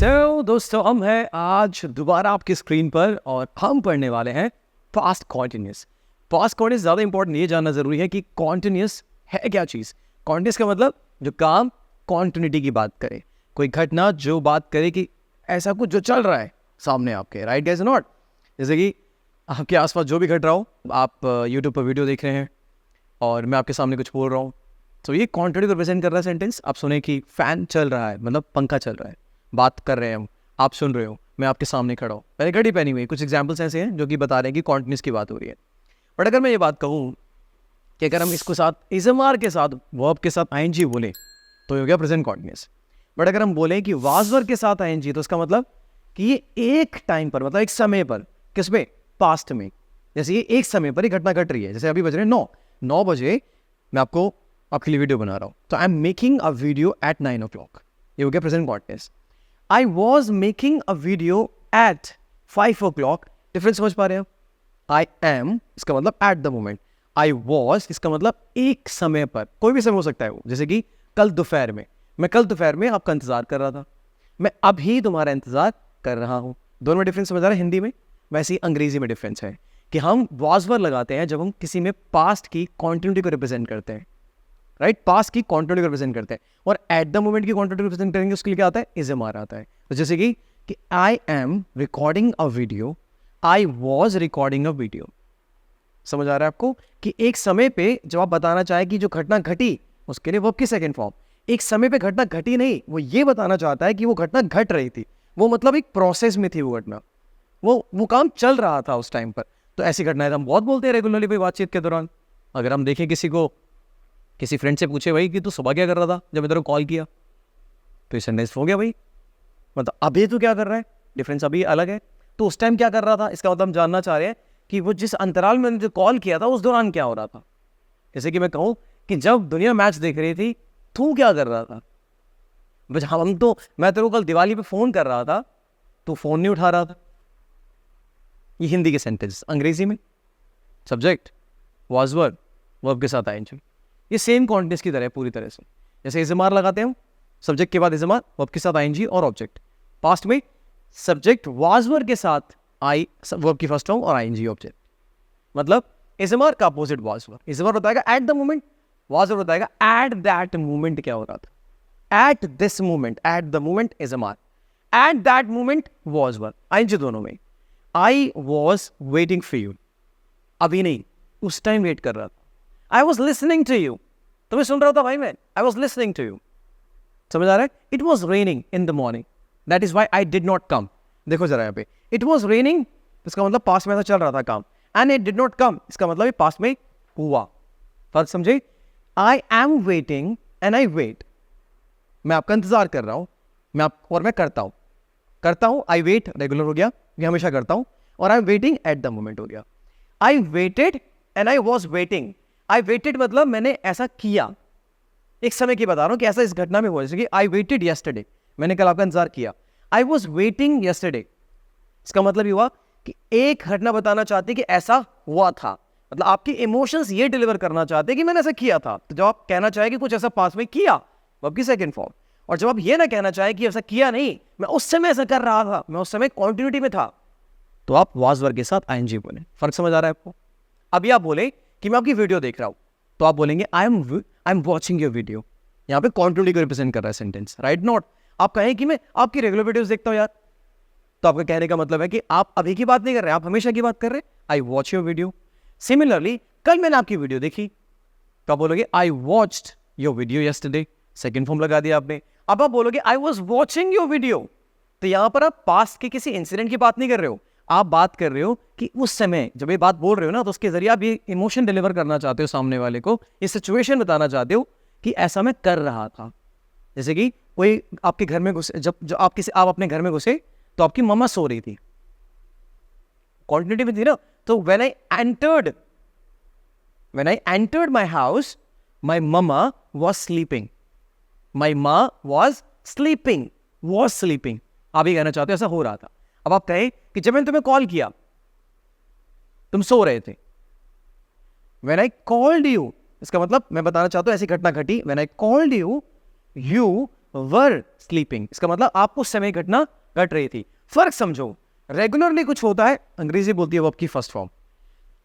दोस्तों हम हैं आज दोबारा आपकी स्क्रीन पर और हम पढ़ने वाले हैं पास्ट कॉन्टिन्यूस। पास्ट कॉन्टिन्यूस ज़्यादा इंपॉर्टेंट ये जानना ज़रूरी है कि कॉन्टिन्यूस है क्या चीज़। कॉन्टिन्यूस का मतलब जो काम कॉन्टिन्यूटी की बात करे, कोई घटना जो बात करे कि ऐसा कुछ जो चल रहा है सामने आपके, राइट गाइस नॉट। जैसे कि आपके आसपास जो भी घट रहा हो, आप यूट्यूब पर वीडियो देख रहे हैं और मैं आपके सामने कुछ बोल रहा हूँ, तो ये क्वांटिटी को रिप्रेजेंट कर रहा है सेंटेंस। आप सुने कि फ़ैन चल रहा है, मतलब पंखा चल रहा है, बात कर रहे हैं हम, आप सुन रहे हो, मैं आपके सामने खड़ा हूँ, मैंने घड़ी पहनी हुई। कुछ एग्जाम्पल्स ऐसे हैं जो कि बता रहे हैं कि कॉन्टिन्यूस की बात हो रही है। बट अगर मैं ये बात कहूँ कि अगर हम इसको साथ इज़मार के साथ वर्ब के साथ आईएनजी बोलें तो ये हो गया प्रेजेंट कॉन्टिन्यूस। बट अगर हम बोलें कि वाज वर्ब के साथ आईएनजी तो इसका मतलब कि ये एक टाइम पर, मतलब एक समय पर, किस में, पास्ट में। जैसे ये एक समय पर ही घटना घट रही है। जैसे अभी बज रहे 9 बजे मैं आपके लिए वीडियो बना रहा हूँ, तो I am making a video at 9 o'clock। ये हो गया present continuous. I was making a video at 5 o'clock। Difference समझ पा रहे हैं? आई एम इसका मतलब eight the moment, I was इसका मतलब एक समय पर, कोई भी समय हो सकता है वो। जैसे कि कल दोपहर में, मैं कल दोपहर में आपका इंतजार कर रहा था, मैं अभी तुम्हारा इंतजार कर रहा हूँ। दोनों में डिफरेंस समझ आ रहा है हिंदी में। वैसे ही अंग्रेजी में डिफरेंस है कि हम वॉज वर्ब लगाते हैं जब हम किसी में पास्ट की कॉन्टिन्यूटी को रिप्रेजेंट करते हैं, राइट। पास्ट की क्वांटिटी को रिप्रेजेंट करते हैं। और एट द मोमेंट की क्वांटिटी को रिप्रेजेंट करेंगे, उसके लिए क्या आता है, इज़मार आता है। तो जैसे कि I am recording a video, I was recording a video. समझ आ रहा है आपको कि एक समय पे जब आप बताना चाहे कि जो घटना घटी, उसके लिए वर्ब की सेकंड फॉर्म। एक समय पे घटना घटी नहीं, वो ये बताना चाहता है कि वो घटना घट रही थी, वो मतलब एक प्रोसेस में थी वो घटना, वो काम चल रहा था उस टाइम पर। तो ऐसी घटनाएं हम बहुत बोलते हैं रेगुलरली भाई बातचीत के दौरान। अगर हम देखें किसी फ्रेंड से पूछे भाई कि तू सुबह क्या कर रहा था जब मैं तेरे को कॉल किया, तो ये सेंटेंस हो गया भाई, मतलब अभी तू क्या कर रहा है, डिफरेंस अभी अलग है। तो उस टाइम क्या कर रहा था, इसका मतलब हम जानना चाह रहे हैं कि वो जिस अंतराल में जो कॉल किया था उस दौरान क्या हो रहा था। जैसे कि मैं कहूँ कि जब दुनिया मैच देख रही थी तू क्या कर रहा था। बस मैं तेरे को कल दिवाली पे फोन कर रहा था, तू फोन नहीं उठा रहा था। ये हिंदी के सेंटेंस। अंग्रेजी में सब्जेक्ट वाज वर्ब, वर्ब के साथ आईएनजी। ये सेम कॉन्टेंस की तरह है पूरी तरह से। जैसे इज़मार लगाते हैं हम, सब्जेक्ट के बाद इज़मार, वर्ब के साथ आईएनजी और ऑब्जेक्ट। पास्ट में सब्जेक्ट वाज वर्ब के साथ वर्ब की फर्स्ट फॉर्म और आईएनजी ऑब्जेक्ट। मतलब इज़मार का अपोजिट वाज वर्ब। इज़मार बताएगा at the moment, was verb बताएगा एट दैट मोमेंट क्या हो रहा था। At this moment, at the moment is am are, at that moment was verb, ING दोनों में। I was waiting for you, अभी नहीं, उस टाइम वेट कर रहा था। I was listening to you, तुम्हें सुन रहा था भाई मैं, I was listening to you. समझ आ रहा है? It was raining in the morning, that is why I did not come. देखो जरा यहाँ पे, इट वॉज रेनिंग इसका मतलब पास्ट में ऐसा चल रहा था काम, and it did not come इसका मतलब पास्ट में हुआ। फर्क समझे? I am waiting and I wait, मैं आपका इंतजार कर रहा हूं, मैं करता हूं। आई वेट रेगुलर हो गया, ये हमेशा करता हूं। और आई am waiting eight the moment हो गया। I waited and I was waiting. I waited मतलब मैंने ऐसा किया, एक समय की बता रहा हूं कि ऐसा इस घटना में हुआ। जैसे कि आई वेटेड यस्टरडे, मैंने कल आपका इंतजार किया। आई वॉज वेटिंग यस्टरडे, इसका मतलब ये हुआ कि एक घटना बताना चाहते कि ऐसा हुआ था, मतलब आपके इमोशंस ये डिलीवर करना चाहते कि मैंने ऐसा किया था। तो जब आप कहना चाहे कि कुछ ऐसा पास में किया, वर्ब की सेकंड फॉर्म। और जब आप ये ना कहना चाहे कि ऐसा किया नहीं, मैं उस समय ऐसा कर रहा था, मैं उस समय कॉन्टिन्यूटी में था, तो आप वाज वर्ब के साथ आईएनजी बोले। फर्क समझ आ रहा है आपको? अभी आप बोले कि मैं आपकी वीडियो देख रहा हूं, तो आप बोलेंगे I am watching your video. यहां पे कॉन्टिन्यूटी को रिप्रेजेंट कर रहा है सेंटेंस, राइट नॉट। आप कहें कि मैं आपकी रेगुलर वीडियोस देखता हूं यार, तो आपका कहने का मतलब है कि आप अभी की बात नहीं कर रहे, आप हमेशा की बात कर रहे। I watch your video. Similarly कल मैंने आपकी वीडियो देखी, तो आप बोलोगे I watched your video yesterday, second form लगा दिया आपने। अब आप बोलोगे आई वॉज वॉचिंग योर वीडियो, तो यहां पर आप पास्ट के किसी इंसिडेंट की बात नहीं कर रहे हो, आप बात कर रहे हो कि उस समय जब ये बात बोल रहे हो ना, तो उसके जरिए आप ये इमोशन डिलीवर करना चाहते हो सामने वाले को, ये सिचुएशन बताना चाहते हो कि ऐसा मैं कर रहा था। जैसे कि कोई आपके घर में घुसे, जब आप अपने घर में घुसे तो आपकी मम्मा सो रही थी, क्वांटिटी में थी ना। तो when I entered my house, my mama was sleeping. My माँ वॉज स्लीपिंग, आप ही कहना चाहते हो ऐसा हो रहा था। अब आप कहें कि जब मैंने तुम्हें कॉल किया तुम सो रहे थे। When I called you, इसका मतलब मैं बताना चाहता हूं ऐसी घटना घटी। When I called you, you were sleeping, इसका मतलब आप उस समय घटना घट रही थी। फर्क समझो, रेगुलरली कुछ होता है, अंग्रेजी बोलती है वर्ब की फर्स्ट फॉर्म।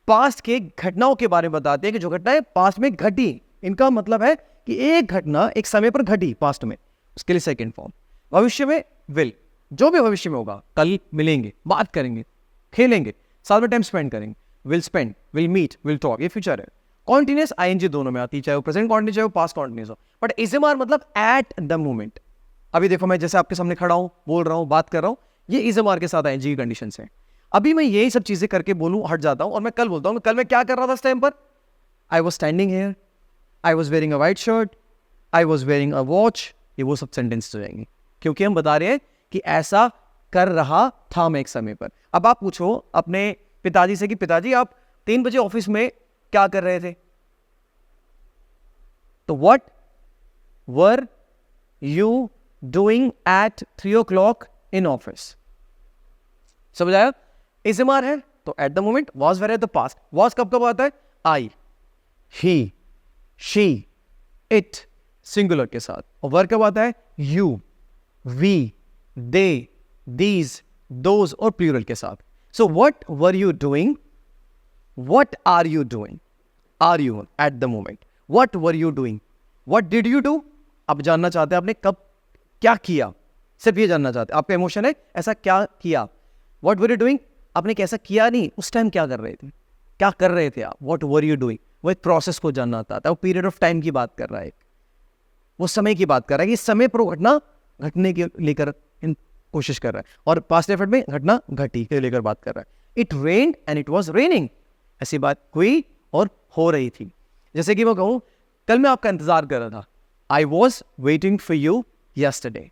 पास्ट के घटनाओं के बारे में बताते हैं कि जो घटनाएं पास्ट में घटी, इनका मतलब है कि एक घटना एक समय पर घटी पास्ट में, उसके लिए सेकंड फॉर्म। भविष्य में विल, जो भी भविष्य में होगा, कल मिलेंगे, बात करेंगे, खेलेंगे, साथ में टाइम स्पेंड करेंगे, will spend, will meet, will talk, ये फ्यूचर है। कॉन्टिन्यूस आईएनजी दोनों में आती है, चाहे वो प्रेजेंट कॉन्टिन्यूस चाहे वो पास्ट कॉन्टिन्यूस हो, बट इज़मार मतलब एट द मोमेंट। अभी देखो मैं जैसे आपके सामने खड़ा हूं, बोल रहा हूं, बात कर रहा हूं, ये इज़मार के साथ आईएनजी की कंडीशन है। अभी मैं यही सब चीजें करके बोलूं, हट जाता हूं और मैं कल बोलता हूं कल मैं क्या कर रहा था इस टाइम पर। I was standing here, I was wearing a white shirt, I was wearing a watch, ये वो सब सेंटेंस हो जाएंगे, क्योंकि हम बता रहे हैं कि ऐसा कर रहा था मैं एक समय पर। अब आप पूछो अपने पिताजी से कि पिताजी आप 3 बजे ऑफिस में क्या कर रहे थे, तो what were you doing at 3 o'clock in office. समझ आया? इज़मार है तो at the moment, was were at the past. Was कब कब आता है? I, he, she, it singular के साथ। और वर कब आता है? You, we, they, these, those और प्लूरल के साथ। So what were you doing, what are you doing, are you at the moment, what were you doing, what did you do. आप जानना चाहते हैं आपने कब क्या किया, सिर्फ ये जानना चाहते हैं, आपका इमोशन है ऐसा क्या किया। व्हाट वर यू डूइंग, आपने कैसा किया नहीं, उस टाइम क्या कर रहे थे, क्या कर रहे थे आप। व्हाट वर यू डूइंग, वो एक प्रोसेस को जानना चाहता है, वो पीरियड ऑफ टाइम की बात कर रहा है, वो समय की बात कर रहा है कि इस समय पर वो घटना घटने के लेकर कोशिश कर रहा है, और पास्ट एफर्ट में घटना घटी के लेकर बात कर रहा है। It rained and it was raining, ऐसी बात हुई और हो रही थी। जैसे कि मैं कहूं कल मैं आपका इंतजार कर रहा था, I was waiting for you yesterday,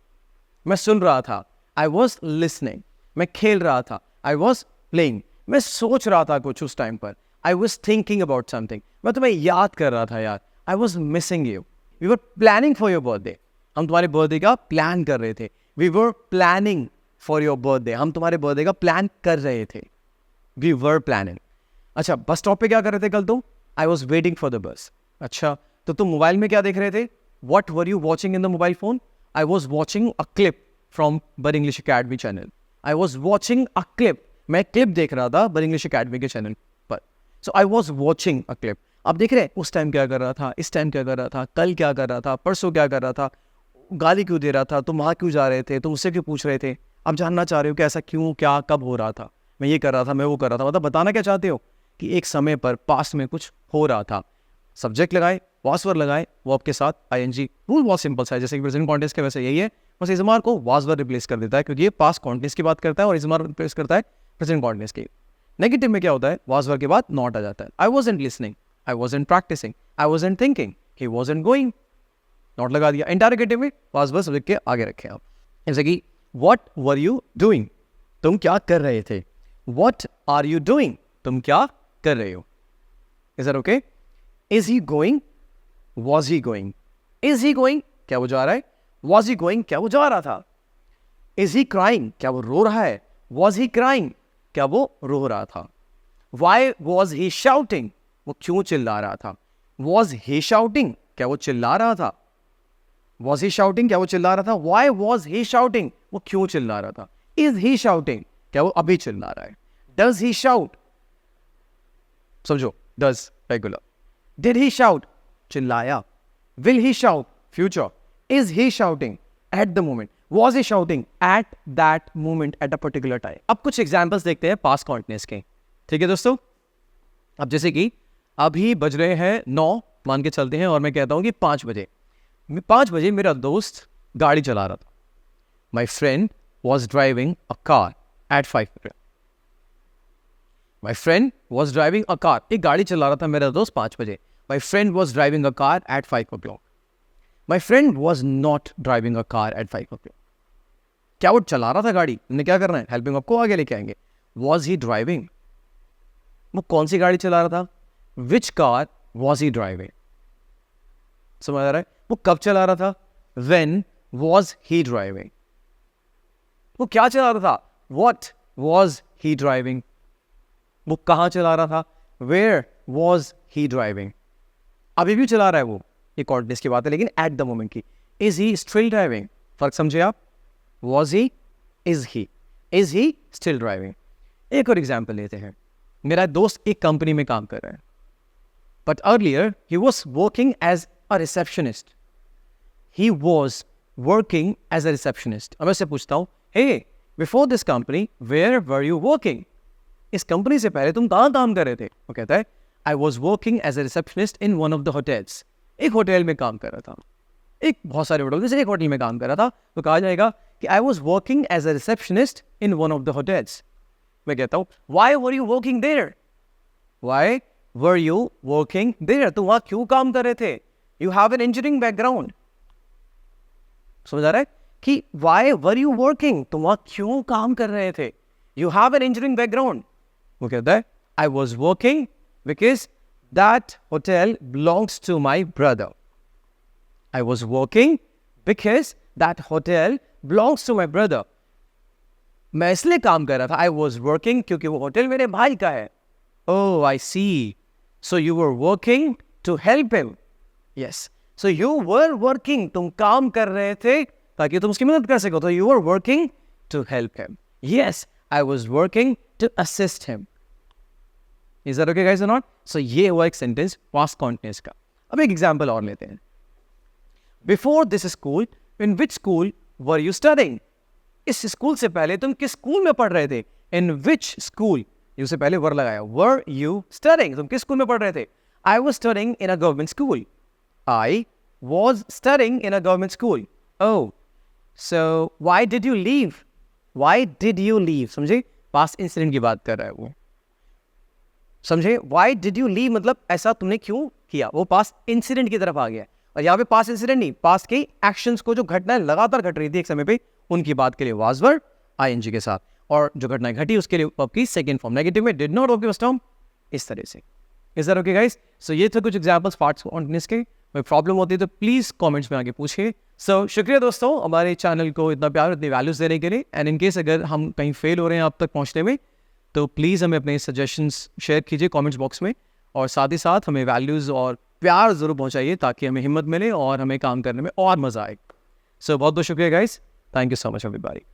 मैं सुन रहा था, आई वॉज लिसनिंग, मैं खेल रहा था, आई वॉज प्लेइंग, मैं सोच रहा था कुछ उस टाइम पर, I was thinking about something, मैं तुम्हें याद कर रहा था यार, I was missing you, we were planning for your birthday, हम तुम्हारे बर्थडे का प्लान कर रहे थे, we were planning for your birthday, हम तुम्हारे बर्थडे का प्लान कर रहे थे, वी वर प्लानिंग। अच्छा, बस स्टॉप पे क्या कर रहे थे कल तुम? आई was waiting for the bus. अच्छा, तो तुम मोबाइल में क्या देख रहे थे? What were you watching in the mobile phone? I was watching a clip from Bar English academy channel, I was watching a clip, मैं क्लिप देख रहा था बर इंग्लिश अकेडमी के चैनल पर। So I was watching a clip. आप देख रहे हैं उस टाइम क्या कर रहा था, इस टाइम क्या कर रहा था, कल क्या कर रहा था, परसों क्या कर रहा था, गाली क्यों दे रहा था, तुम वहाँ क्यों जा रहे थे, तुम उससे क्यों पूछ रहे थे, आप जानना चाह रहे हो कि ऐसा क्यों, क्या, कब हो रहा था, मैं ये कर रहा था, मैं वो कर रहा था। मतलब बताना क्या चाहते हो कि एक समय पर पास्ट में कुछ हो रहा था। सब्जेक्ट लगाए, वाज वर लगाए, वर्ब के साथ आईएनजी। रूल बहुत सिंपल सा है, जैसे कि प्रेजेंट कॉन्टेक्स्ट के वैसे यही है, बस इज़मार को वाज वर रिप्लेस कर देता है, क्योंकि ये पास्ट कॉन्टेक्स्ट की बात करता है और इज़मार रिप्लेस करता है प्रेजेंट कॉन्टेक्स्ट की। नेगेटिव में क्या होता है? वाज वर के बाद नॉट आ जाता है। I wasn't listening, I wasn't practising, I wasn't thinking, he wasn't going, not लगा दिया। इंटरोगेटिव में वाज वर लिख के आगे रखे आप, जैसे कि व्हाट वर यू डूइंग, तुम क्या कर रहे थे, व्हाट आर यू डूइंग, तुम क्या कर रहे हो। Is that okay? Is he going, was he going, is he going, क्या वो जा रहा है, वॉज ही गोइंग, क्या वो जा रहा था, इज ही क्राइंग, क्या वो रो रहा है, वॉज ही क्राइंग, क्या वो रो रहा था, वाई वॉज ही शाउटिंग, वो क्यों चिल्ला रहा था, वॉज ही शाउटिंग, क्या वो चिल्ला रहा था, वॉज ही शाउटिंग, क्या वो चिल्ला रहा था, वाई वॉज ही शाउटिंग, वो क्यों चिल्ला रहा था, इज ही शाउटिंग, क्या वो अभी चिल्ला रहा है, डज ही शाउट, समझो does regular, did he shout, चिल्लाया, will he shout, future, is he shouting at the moment, was he shouting at that moment at a particular time. अब कुछ एग्जाम्पल्स देखते हैं पास्ट कॉन्टिन्यूअस के, ठीक है दोस्तों। अब जैसे कि अभी बज रहे हैं 9 मान के चलते हैं, और मैं कहता हूं कि 5 बजे, 5 बजे मेरा दोस्त गाड़ी चला रहा था, my friend was driving a car eight 5 PM। My friend was driving a car, एक गाड़ी चला रहा था मेरा दोस्त 5 बजे। My friend was driving a car eight 5 o'clock। My friend was not driving a car eight 5 o'clock। क्या वो चला रहा था गाड़ी, हमने क्या करना है, हेल्पिंग आपको आगे लेके आएंगे। वॉज ही ड्राइविंग, वो कौन सी गाड़ी चला रहा था, which car was he driving, समझ आ रहा है, वो कब चला रहा था, व्हेन वॉज ही ड्राइविंग, वो क्या चला रहा था, व्हाट वॉज ही ड्राइविंग, वो कहां चला रहा था, वेयर वॉज ही ड्राइविंग, अभी भी चला रहा है वो, ये कॉन्टिन्यूअस की बात है लेकिन एट द मोमेंट की। इज ही स्टिल ड्राइविंग, फर्क समझे आप, was he, is he still driving. एक और एग्जाम्पल लेते हैं, मेरा दोस्त एक कंपनी में काम कर रहा है, but earlier he was working as a receptionist, he was working as a receptionist। अब मैं उससे पूछता हूँ, hey, before this company, where were you working? इस कंपनी से पहले तुम कहाँ काम कर रहे थे? वो कहता है, I was working as a receptionist in one of the hotels। एक होटल में काम कर रहा था, एक बहुत सारे होटल से एक होटल में काम कर रहा था, तो कहा जाएगा कि I was working as a receptionist in one of the hotels। मैं कहता हूँ, why were you working there? Why were you working there? तुम वहाँ क्यों काम कर रहे थे? You have an engineering background। समझ आ रहा है कि वाई वर यू वर्किंग, तुम वहां क्यों काम कर रहे थे? You have an engineering background. वो कहता है, I was working because that hotel belongs to my brother. I was working because that hotel belongs to my brother. मैं इसलिए काम कर रहा था, आई वॉज वर्किंग क्योंकि वो होटल मेरे भाई का है। Oh I see, so you were working to help him. Yes, so you were working, तुम काम कर रहे थे ताकि तुम उसकी मदद कर सको, तो you were working to help him. Yes, I was working to assist him. Is that okay guys और नॉट? सो ये हुआ एक सेंटेंस पास्ट कॉन्टिन्यूअस का। अब एक एग्जांपल और लेते हैं, before this school, in which school were you studying? इस स्कूल से पहले तुम किस स्कूल में पढ़ रहे थे? इन विच स्कूल, यू से पहले वर लगाया, वर यू स्टडिंग, तुम किस स्कूल में पढ़ रहे थे? I was studying in a government school. I was studying in a government school. Oh, so why did you leave? Why did you leave? समझे? Past incident की बात कर रहा है वो, समझे? Why did you leave मतलब ऐसा तुमने क्यों किया? वो past incident की तरफ आ गया। और यहाँ पे past incident नहीं, past के actions को जो घटनाएं लगातार घट रही थी एक समय पे, उनकी बात के लिए was were ing के साथ, और जो घटनाएं घटी उसके लिए verb की second form नेगेटिव में did not वर्ब की फर्स्ट फॉर्म, इस तरह से। Is that okay guys? So ये थे कुछ एग्जाम्पल्स पार्ट्स कॉन्टिन्यूअस के। कोई प्रॉब्लम होती है तो प्लीज़ कमेंट्स में आके पूछिए। सो शुक्रिया दोस्तों हमारे चैनल को इतना प्यार, इतनी वैल्यूज़ देने के लिए। एंड इन केस अगर हम कहीं फेल हो रहे हैं आप तक पहुंचने में, तो प्लीज़ हमें अपने सजेशंस शेयर कीजिए कमेंट्स बॉक्स में, और साथ ही साथ हमें वैल्यूज़ और प्यार ज़रूर पहुँचाइए ताकि हमें हिम्मत मिले और हमें काम करने में और मज़ा आए। सो बहुत बहुत शुक्रिया guys, thank you so much everybody.